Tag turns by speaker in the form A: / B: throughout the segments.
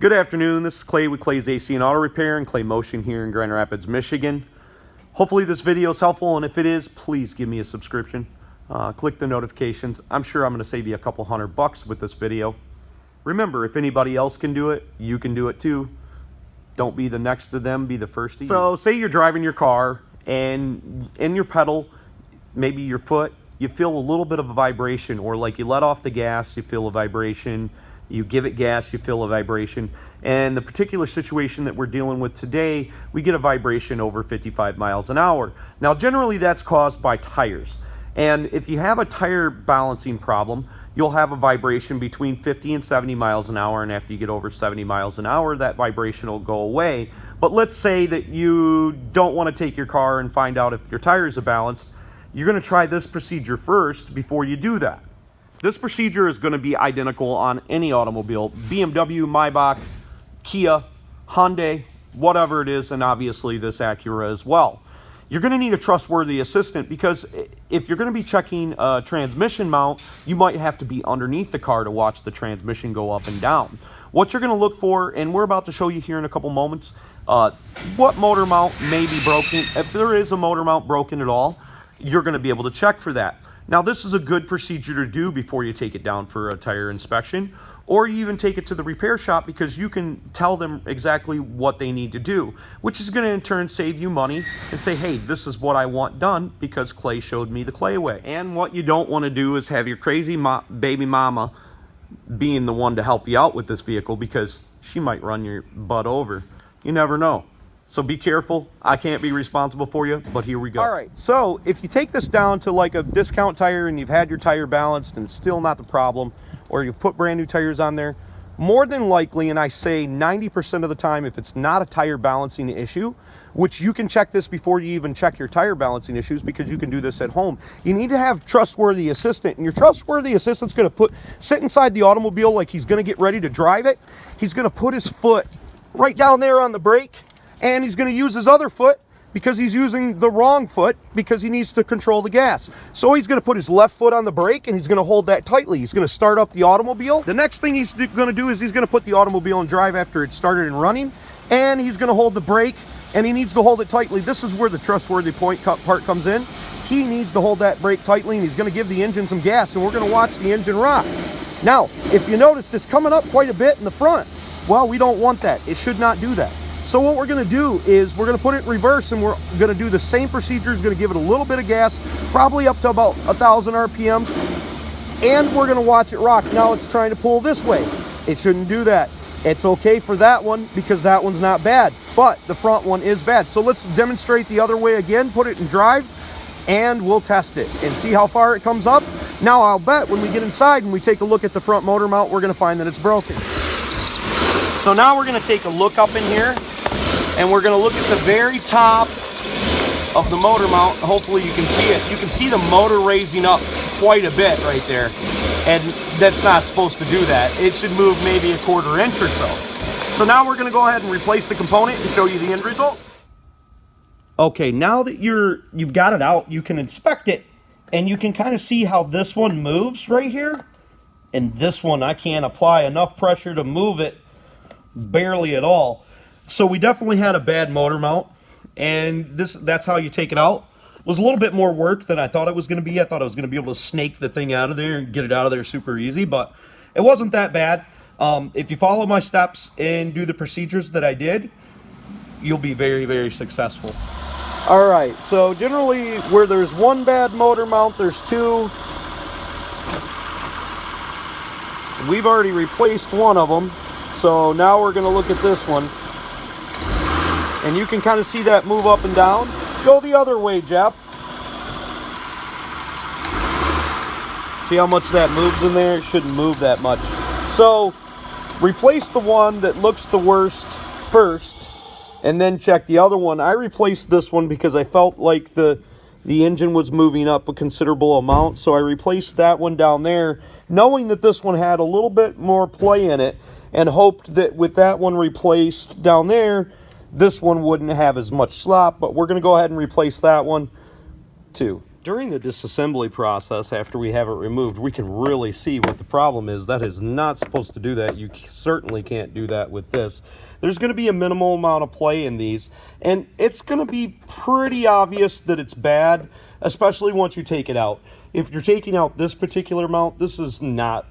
A: Good afternoon, this is Clay with Clay's AC and Auto Repair and Clay Motion here in Grand Rapids, Michigan. Hopefully this video is helpful, and if it is, please give me a subscription. Click the notifications. I'm sure I'm going to save you a couple $100 with this video. Remember, if anybody else can do it, you can do it too. Don't be the next to them, be the first to you. So say you're driving your car and in your pedal, maybe your foot, you feel a little bit of a vibration, or like you let off the gas, you feel a vibration. You give it gas, you feel a vibration. And the particular situation that we're dealing with today, we get a vibration over 55 miles an hour. Now, generally that's caused by tires. And if you have a tire balancing problem, you'll have a vibration between 50 and 70 miles an hour. And after you get over 70 miles an hour, that vibration will go away. But let's say that you don't want to take your car and find out if your tires are balanced. You're going to try this procedure first before you do that. This procedure is going to be identical on any automobile, BMW, Maybach, Kia, Hyundai, whatever it is, and obviously this Acura as well. You're going to need a trustworthy assistant, because if you're going to be checking a transmission mount, you might have to be underneath the car to watch the transmission go up and down. What you're going to look for, and we're about to show you here in a couple moments, what motor mount may be broken. If there is a motor mount broken at all, you're going to be able to check for that. Now, this is a good procedure to do before you take it down for a tire inspection, or you even take it to the repair shop, because you can tell them exactly what they need to do, which is going to in turn save you money and say, hey, this is what I want done because Clay showed me the Clay way. And what you don't want to do is have your crazy baby mama being the one to help you out with this vehicle, because she might run your butt over. You never know. So be careful. I can't be responsible for you, but here we go. All right, so if you take this down to like a discount tire and you've had your tire balanced and it's still not the problem, or you've put brand new tires on there, more than likely, and I say 90% of the time, if it's not a tire balancing issue, which you can check this before you even check your tire balancing issues, because you can do this at home, you need to have trustworthy assistant. And your trustworthy assistant's going to sit inside the automobile like he's going to get ready to drive it. He's going to put his foot right down there on the brake, and he's going to use his other foot, because he's using the wrong foot because he needs to control the gas. So he's going to put his left foot on the brake, and he's going to hold that tightly. He's going to start up the automobile. The next thing he's going to do is he's going to put the automobile in drive after it's started and running, and he's going to hold the brake, and he needs to hold it tightly. This is where the trustworthy part comes in. He needs to hold that brake tightly, and he's going to give the engine some gas, and we're going to watch the engine rock. Now, if you notice, it's coming up quite a bit in the front. Well, we don't want that. It should not do that. So what we're going to do is we're going to put it in reverse, and we're going to do the same procedure. It's going to give it a little bit of gas, probably up to about 1,000 RPMs, and we're going to watch it rock. Now it's trying to pull this way. It shouldn't do that. It's okay for that one because that one's not bad, but the front one is bad. So let's demonstrate the other way again, put it in drive, and we'll test it and see how far it comes up. Now I'll bet when we get inside and we take a look at the front motor mount, we're going to find that it's broken. So now we're going to take a look up in here, and we're going to look at the very top of the motor mount. Hopefully you can see it. You can see the motor raising up quite a bit right there. And that's not supposed to do that. It should move maybe a 1/4 inch or so. So now we're going to go ahead and replace the component and show you the end result. Okay, now that you've got it out, you can inspect it, and you can kind of see how this one moves right here. And this one, I can't apply enough pressure to move it, barely at all. So we definitely had a bad motor mount, and that's how you take it out. It was a little bit more work than I thought it was going to be. I thought I was going to be able to snake the thing out of there and get it out of there super easy, but it wasn't that bad. If you follow my steps and do the procedures that I did, you'll be very, very successful. All right, so generally where there's one bad motor mount, there's two. We've already replaced one of them. So now we're going to look at this one. And you can kind of see that move up and down. Go the other way, Jeff. See how much that moves in there? It shouldn't move that much. So replace the one that looks the worst first, and then check the other one. I replaced this one because I felt like the engine was moving up a considerable amount. So I replaced that one down there, knowing that this one had a little bit more play in it, and hoped that with that one replaced down there, this one wouldn't have as much slop. But we're going to go ahead and replace that one too. During the disassembly process, after we have it removed, we can really see what the problem is. That is not supposed to do that. You certainly can't do that with this. There's going to be a minimal amount of play in these, and it's going to be pretty obvious that it's bad, especially once you take it out. If you're taking out this particular mount, this does not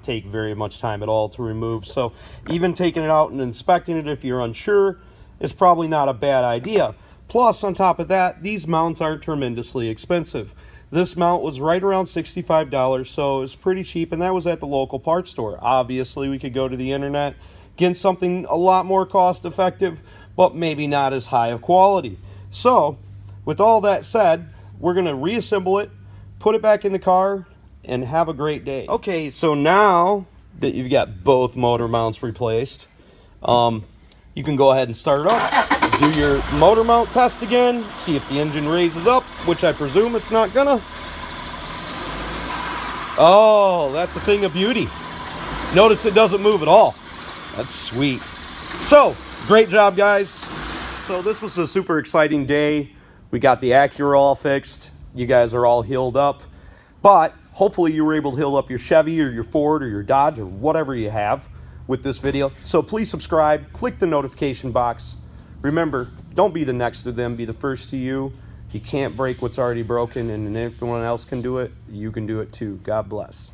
A: take very much time at all to remove. So even taking it out and inspecting it, if you're unsure, is probably not a bad idea. Plus, on top of that, these mounts aren't tremendously expensive. This mount was right around $65, so it's pretty cheap, and that was at the local parts store. Obviously, we could go to the internet, get something a lot more cost effective, but maybe not as high of quality. So, with all that said, we're going to reassemble it, put it back in the car, and have a great day. Okay, so now that you've got both motor mounts replaced, you can go ahead and start it up. Do your motor mount test again, see if the engine raises up, which I presume it's not gonna. Oh, that's a thing of beauty. Notice it doesn't move at all. That's sweet. So, great job, guys. So this was a super exciting day. We got the Acura all fixed. You guys are all healed up. But hopefully you were able to heal up your Chevy or your Ford or your Dodge or whatever you have with this video. So please subscribe, click the notification box. Remember, don't be the next to them, be the first to you. You can't break what's already broken, and if anyone else can do it, you can do it too. God bless.